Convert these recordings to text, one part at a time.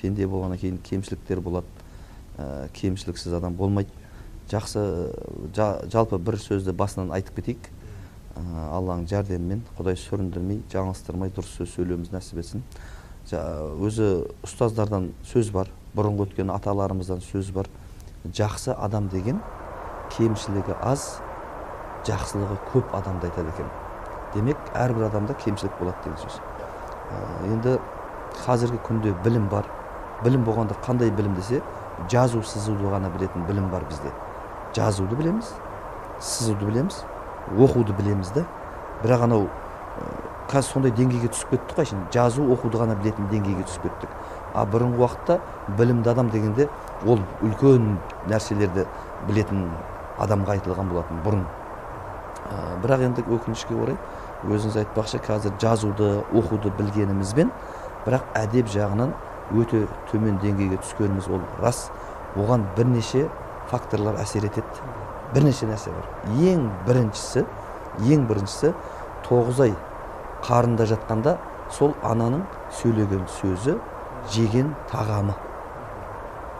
пенде болғаннан кейін кемшіліктер болады. Кемшіліксіз адам болмайды. Жақсы, жалпы бір сөзді басынан айтып кетейік. Алланың жәрдемімен, Құдай сүріндірмей, жаңылыстырмай дұрыс сөз сөйлеуіміз нәсіп етсін. Өзі ұстаздардан сөз бар, бұрынғы өткен аталарымыздан сөз бар. Жақсы адам деген кемшілігі аз, жақсылығы көп адамды айтады екен. Демек, әрбір адамда кемшілік болады деген сөз. Енді қазіргі күнде білім бар. Білім болғанда қандай білім десе, жазу, сызуды ғана білетін білім бар бізде. Жазуды білеміз, сызуды білеміз, оқуды білеміз да. Бірақ анау қазір сондай деңгейге түсіп кеттік қой, жазу, оқуды ғана білетін деңгейге түсіп кеттік. Бұрынғы уақытта білімді адам дегенде ол үлкен нәрселерді білетін адамға айтылған болатын бұрын. Бірақ енді өкінішке орай, өзіңіз айтпақшы, қазір жазуды, оқуды білгенімізбен, бірақ әдеп жағынан өте төмен деңгейге түскеніміз ол рас. Оған бірнеше факторлар әсер етеді. Бірнеше нәрсе бар. Ең біріншісі 9 ай қарында жатқанда сол ананың сөйлеген сөзі, жеген тағамы.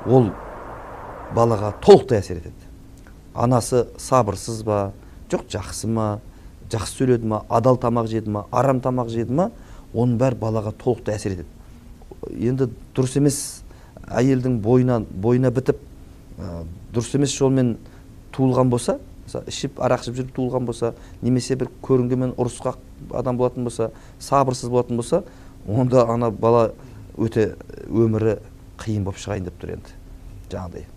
Ол балаға толықтай әсер етеді. Анасы сабырсыз ба, жоқ жақсы ма, жақсы сөйледі ма, адал тамақ жеді ма, арам тамақ жеді ма, оның бәрі балаға толықтай әсер етеді. Енді дұрыс емес әйелдің бойына бітіп, дұрыс емес жолмен туылған болса, ішіп, арақ ішіп жүріп туылған болса, немесе бір көрінгенмен ұрысқақ адам болатын болса, сабырсыз болатын болса, онда ана бала өте өмірі қиын болып шығайын деп тұр енді. Жаңағыдай.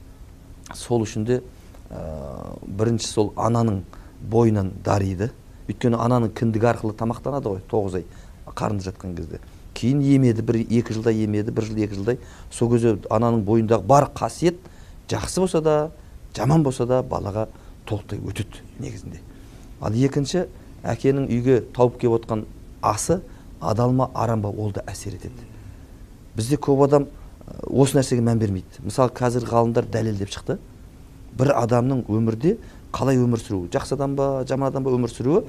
Сол үшін де бірінші сол ананың бойынан дариды. Өйткені ананың кіндігі арқылы тамақтанады ғой 9 ай қарында жатқан кезде. Кейін емеді, 1-2 жылда емеді, 1 жыл 2 жылдай. Сол кезде ананың бойындағы бар қасиет жақсы болса да, жаман болса да балаға толықтай өтеді негізінде. Ал екінші, әкенің үйге тауып келіп отқан асы адал ма, арам ба, ол да әсер етеді. Бізде көп адам осы нәрсеге мән бермейді. Мысалы, қазір ғалымдар дәлелдеп шықты. Бір адамның өмірде қалай өмір сүруі, жақсы адам ба, жаман адам ба өмір сүруі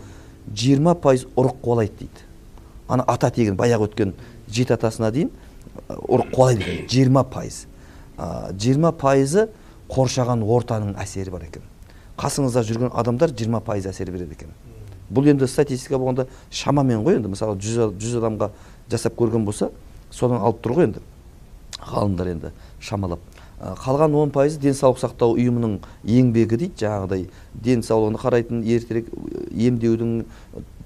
20% ұрық қуалайды дейді. Ана ата тегін баяғы өткен жеті атасына дейін ұрық қуалайды екен, 20%. 20%-ы қоршаған ортаның әсері бар екен. Қасыңызда жүрген адамдар 20% әсер береді екен. Бұл енді статистика болғанда шамамен ғой енді. Мысалы 100 адамға жасап көрген болса, содан алып тұр ғой енді. Ғалымдар енді шамалап. Қалған 10% денсаулық сақтау ұйымының еңбегі дейді, жаңағыдай денсаулығына қарайтын, ертерек емдеудің,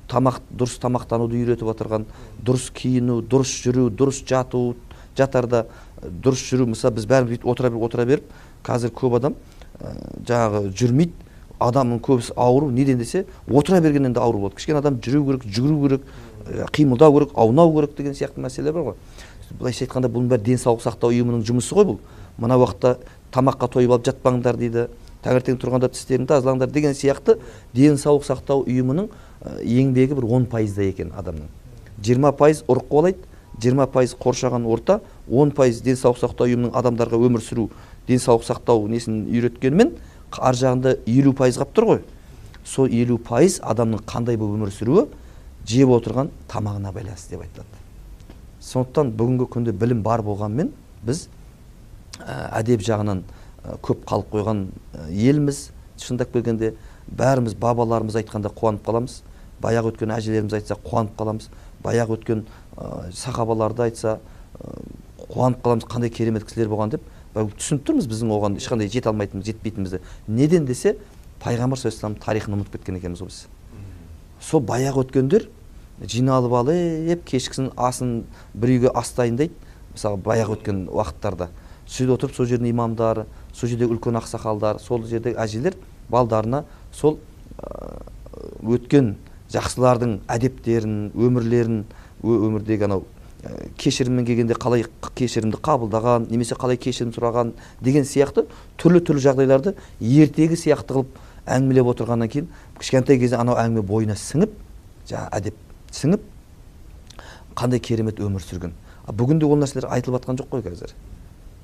дұрыс тамақтануды үйретіп отырған, дұрыс киіну, дұрыс жүру, дұрыс жату, жатарда дұрыс жүру. Мысалы біз бәріміз отыра беріп, қазір көп адам жаңағы жүрмейді. Адамның көбісі ауру, неден десе, отыра бергеннен де ауру болады. Кішкене адам жүру керек, жүгіру керек, қимылдау керек, аунау керек деген сияқты мәселелер бар ғой. Былайша айтқанда бұның бәрі денсаулық сақтау ұйымының жұмысы ғой бұл. Мына уақытта тамаққа тойып алып жатпаңдар дейді, таңертең тұрғанда тістеріңді тазалаңдар деген сияқты денсаулық сақтау ұйымының еңбегі бір 10%-да екен адамның. 20% ұрық қуалайды, 20% қоршаған орта, 10% денсаулық сақтау ұйымының адамдарға өмір сүру, денсаулық сақтау несін үйреткенмен, ар жағында 50% қап тұр ғой. Сол 50% адамның қандай болып өмір сүруі жеп отырған тамағына байланысты деп айтылады. Сондықтан бүгінгі күнде білім бар болғанмен біз әдеп жағынан көп қалып қойған елміз. Шындап келгенде бәріміз бабаларымыз айтқанда қуанып қаламыз. Баяғы өткен әжелеріміз айтса қуанып қаламыз. Баяғы өткен сахабаларды айтса қуанып қаламыз, қандай керемет кісілер болған деп. Түсініп тұрмыз біздің оған ешқандай жете алмайтынымыз, жетпейтінімізді. Неден десе, Пайғамбар саллаллаху алейхи вассалам тарихын ұмытып кеткен екенбіз біз. Сол баяғы өткендер жиналып алып, кешкісін асын бір үйге ас дайындайды. Мысалы баяғы өткен уақыттарда сөйтіп отырып, сол жердің имамдары, сол жердегі үлкен ақсақалдар, сол жердегі әжелер балдарына сол өткен жақсылардың әдептерін, өмірлерін, өмірдегі анау кешіріммен келгенде қалай кешірімді қабылдаған, немесе қалай кешірім сұраған деген сияқты түрлі жағдайларды ертегі сияқты қылып әңгімелеп отырғаннан кейін кішкентай кезде анау әңгіме бойына сіңіп, әдеп сіңіп, қандай керемет өмір сүрген. Бүгінде ол нәрселер айтылып жатқан жоқ қой қазір.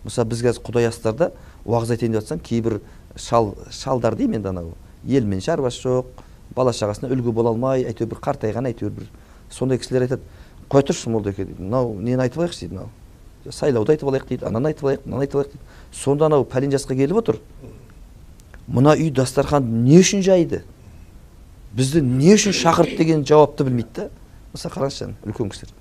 Мысалы біз қазір Құдай астарда уағыз айтайын деп жатсаң, кейбір шалдар деймін енді анау елмен шаруасы жоқ, бала шағасына үлгі бола алмай, әйтеуір бір қартайған, әйтеуір бір сондай кісілер айтады, қой тұршы молда екен дейді, мынау нені айтып алайықшы дейді, мынау сайлауды айтып алайық дейді, ананы айтып алайық, мынаны айтып алайық дейді. Сонда анау пәлен жасқа келіп отыр. Мына үй дастархан не үшін жайды? Бізді не үшін шақырды деген жауапты білмейді да. Мысалы қараңызшы, үлкен кісілер.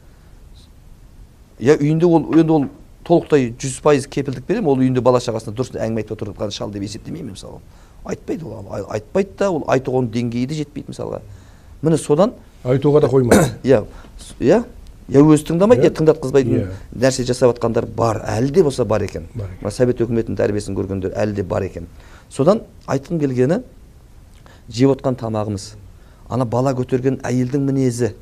Я үйінде енді ол толықтай 100% кепілдік берем, ол үйінде бала шағасына дұрыс әңгіме айтып отырған шал деп есептемеймін мысалы. Айтпайды ол, айтпайды да, ол айтуға оның деңгейі де жетпейді мысалға. Міне содан айтуға да қоймайды. Я өзі тыңдамайды, тыңдатқызбайтын нәрсе жасап жатқандар бар, әлі де болса бар екен. Совет өкіметінің тәрбиесін көргендер әлі де бар екен. Содан айтқым келгені, жеп отқан тамағымыз, ана бала көтерген әйелдің мінезі,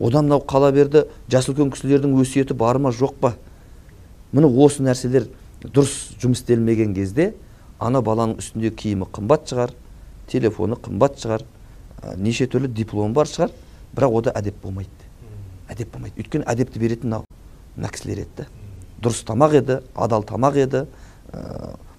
одан мынау қала берді, жас үлкен кісілердің өсиеті бар ма жоқ па? Міне осы нәрселер дұрыс жұмыс істелмеген кезде ана баланың үстінде киімі қымбат шығар, телефоны қымбат шығар, неше түрлі диплом бар шығар, бірақ ода әдеп болмайды. Әдеп болмайды. Өйткені әдепті беретін мына кісілер еді. Дұрыс тамақ еді, адал тамақ еді.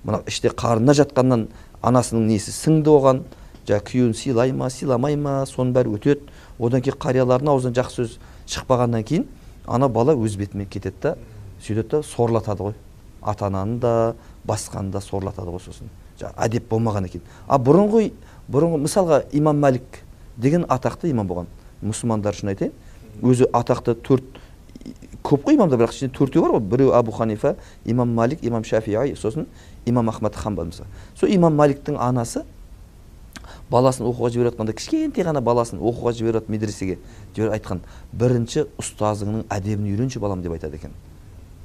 Мына іште қарнына жатқаннан анасының несі сіңді оған, күйеуін сыйлай ма, сыйламай ма, соның бәрі өтеді. Одан кейін қариялардың аузынан жақсы сөз шықпағаннан кейін ана бала өз бетімен кетеді да, сөйтеді да сорлатады ғой. Ата-ананы да, басқаны да сорлатады ғой сосын. Әдеп болмаған екен. Бұрынғы мысалға имам Малик деген атақты имам болған. Мұсылмандар үшін айтайын. Өзі атақты көп қой имамдар, бірақ ішінде төртеу бар ғой. Біреу Абу Ханифа, имам Малик, имам Шафиғи, сосын имам Ахмад Ханбал мысалы. Сол имам Маликтің анасы баласын оқуға жіберіп жатқанда, кішкентай ғана баласын оқуға жіберіп медресеге жіберіп айтқан, бірінші ұстазыңның әдебін үйренші балам деп айтады екен.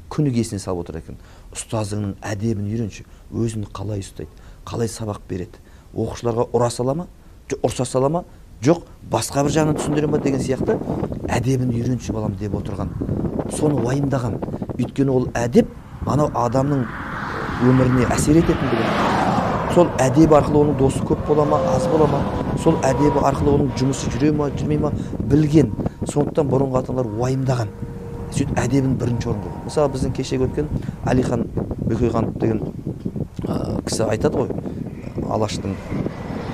Күні есіне салып отыр екен. Ұстазыңның әдебін үйренші, өзін қалай ұстайды, қалай сабақ береді, оқушыларға ұра сала ма, ұрса сала ма, жоқ басқа бір жағынан түсіндіре ма деген сияқты әдебін үйренші балам деп отырған. Соны уайымдаған. Өйткені ол әдеп анау адамның өміріне әсер ететін деген. Сол әдебі арқылы оның досы көп бола ма, аз бола ма, сол әдебі арқылы оның жұмысы жүре ма, жүрмей ма білген. Сондықтан бұрынғы аталар уайымдаған. Сөйтіп әдебін бірінші орын қойған. Мысалы біздің кешегі өткен Әлихан Бөкейханов деген кісі айтады ғой, Алаштың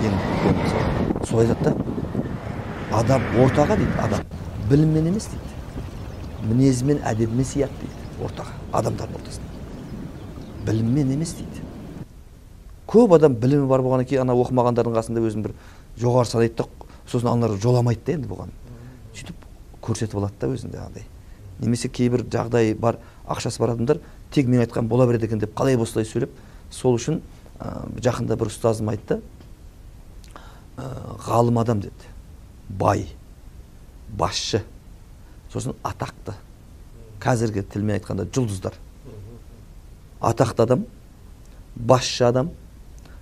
ең үлкен мысалы. Сол айтады да, адам ортаға дейді, адам біліммен емес дейді, мінезімен, әдебімен сияқты дейді, ортаға, адамдардың ортасында. Біліммен емес дейді. Көп адам білімі бар болғаннан кейін ана оқымағандардың қасында өзін бір жоғары санайды да, сосын аналар жоламайды да енді болған. Сөйтіп көрсетіп алады да өзінде андай. Немесе кейбір жағдай бар, ақшасы бар адамдар тек мен айтқан бола береді екен деп қалай осылай сөйлеп, сол үшін жақында бір ұстазым айтты, ғалым адам деді, бай, басшы, сосын атақты. Қазіргі тілмен айтқанда жұлдыздар. Атақты адам, басшы адам,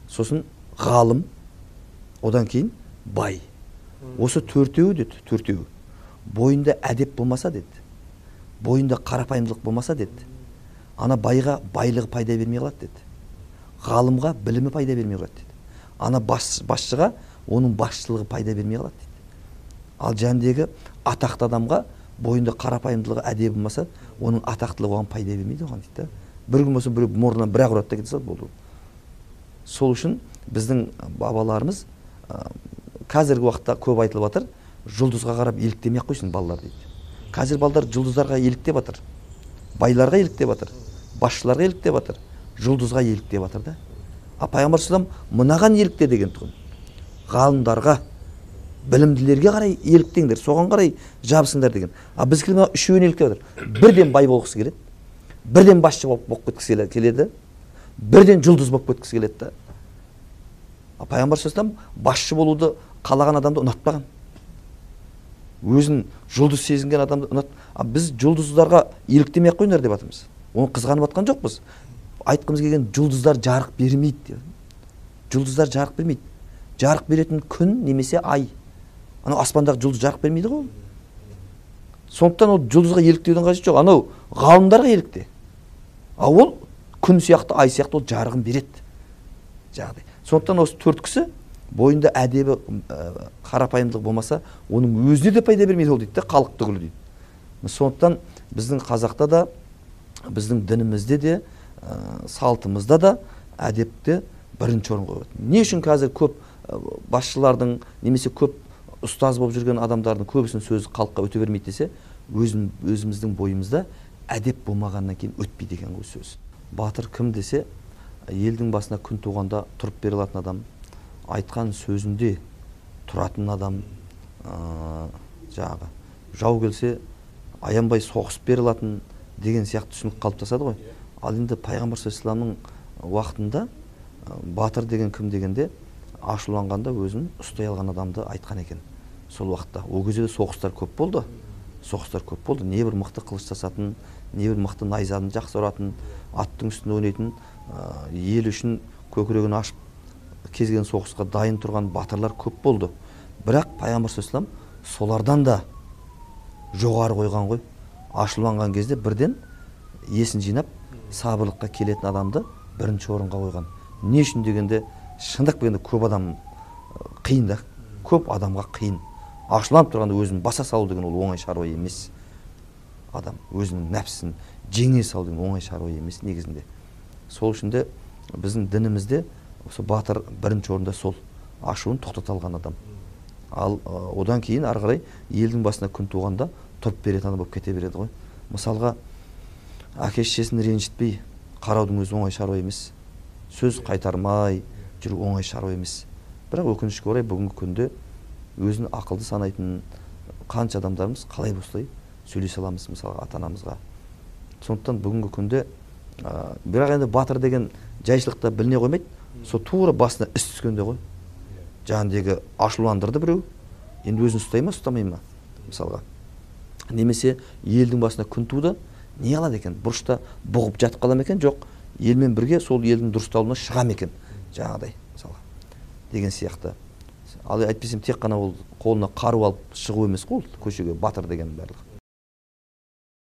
сосын ғалым, одан кейін бай. Осы төртеуі деді, төртеуі. Бойында әдеп болмаса деді, бойында қарапайымдылық болмаса деді, ана байға байлығы пайда бермей қалады деді. Ғалымға білімі пайда бермей қалады деді. Ана басшыға оның басшылығы пайда бермей қалады дейді. Ал жәндегі атақты адамға бойында қарапайымдылығы әдебі болмаса, оның атақтылығы оған пайда бермейді оған дейді. Бір күн болса біреу мұрнынан бір-ақ ұрады да кете салады, болды. Сол үшін біздің бабаларымыз қазіргі уақытта көп айтылып жатыр, жұлдызға қарап еліктемей ақ қойсын балалар дейді. Қазір балалар жұлдыздарға еліктеп жатыр, байларға еліктеп жатыр, басшыларға еліктеп жатыр, жұлдызға еліктеп жатыр да. Пайғамбар салам мынаған елікте деген тұғын. Ғалымдарға, білімділерге қарай еліктеңдер, соған қарай жабысыңдар деген. Біз келген үшеуіне еліктеп жатыр. Бірден бай болғысы келеді, бірден басшы болып кеткісі келеді, бірден жұлдыз болып кеткісі келеді да. Пайғамбар салам басшы болуды қалаған адамды ұнатпаған. Өзін жұлдыз сезінген адамды біз жұлдыздарға еліктемей ақ қойыңдар деп жатырмыз. Оны қызғанып жатқан жоқпыз. Айтқымыз келген жұлдыздар жарық бермейді. Жұлдыздар жарық бермейді. Жарық беретін күн немесе ай. Анау аспандағы жұлдыз жарық бермейді ғой. Сондықтан ол жұлдызға еліктеудің қажеті жоқ. Анау ғалымдарға елікте. Ол күн сияқты, ай сияқты ол жарығын береді. Жағдай. Сондықтан осы төрт кісі бойында әдебі қарапайымдылық болмаса, оның өзіне де пайда бермейді ол дейді, халық түгілі дейді. Сондықтан біздің қазақта да, біздің дінімізде де, салтымызда да әдепті бірінші орын қойады. Не үшін қазір көп басшылардың немесе көп ұстаз болып жүрген адамдардың көбісінің сөзі халыққа өте бермейді десе, өзіміздің бойымызда әдеп болмағаннан кейін өтпейді екен ғой сөз. Батыр кім десе, елдің басына күн туғанда тұрып бере алатын адам, айтқан сөзінде тұратын адам, жаңағы жау келсе аянбай соғысып бере алатын деген сияқты түсінік қалыптасады ғой. Ал енді пайғамбар саллаллаху алейхи вассаламның уақытында батыр деген кім дегенде ашуланғанда өзін ұстай алған адамды айтқан екен. Сол уақытта ол кезде соғыстар көп болды. Не бір мықты қылыш жасатын, не бір мықты найзаны жақсы ұратын, аттың үстінде ойнайтын, ел үшін көкірегін ашып кез келген соғысқа дайын тұрған батырлар көп болды. Бірақ пайғамбар саллаллаху алейхи вассалам солардан да жоғары қойған ғой. Ашуланған кезде бірден есін жинап сабырлыққа келетін адамды бірінші орынға қойған. Не үшін дегенде, шындық дегенде көп адам қиын да, көп адамға қиын. Ашуланып тұрғанда өзін баса салу деген ол оңай шаруа емес. Адам өзінің нәпсісін жеңе салу деген оңай шаруа емес негізінде. Сол үшін де біздің дінімізде осы батыр бірінші орында сол ашуын тоқтата алған адам. Ал одан кейін ары қарай елдің басына күн туғанда тұрып беретін адам болып кете береді ғой. Мысалға, әке шешесін ренжітпей қараудың өзі оңай шаруа емес. Сөз қайтармай жүру оңай шаруа емес. Бірақ өкінішке орай бүгінгі күнде өзін ақылды санайтын қанша адамдарымыз қалай осылай сөйлесе аламыз, мысалға ата-анамызға. Сондықтан бүгінгі күнде бірақ енді батыр деген жайшылықта біліне қоймайды. Сол тура басына іс түскенде ғой. Жаңағыдегі ашуландырды біреу, енді өзін ұстай ма, ұстамай ма, мысалға. Немесе елдің басына күн туды, не алады екен? Бұрышта бұғып жатып қала ма екен? Жоқ, елмен бірге сол елдің дұрысталуына шыға ма екен? Жаңағыдай, мысалға. Деген сияқты. Ал әйтпесем тек қана ол қолына қару алып шығу емес қой, көшеге батыр деген барлығы.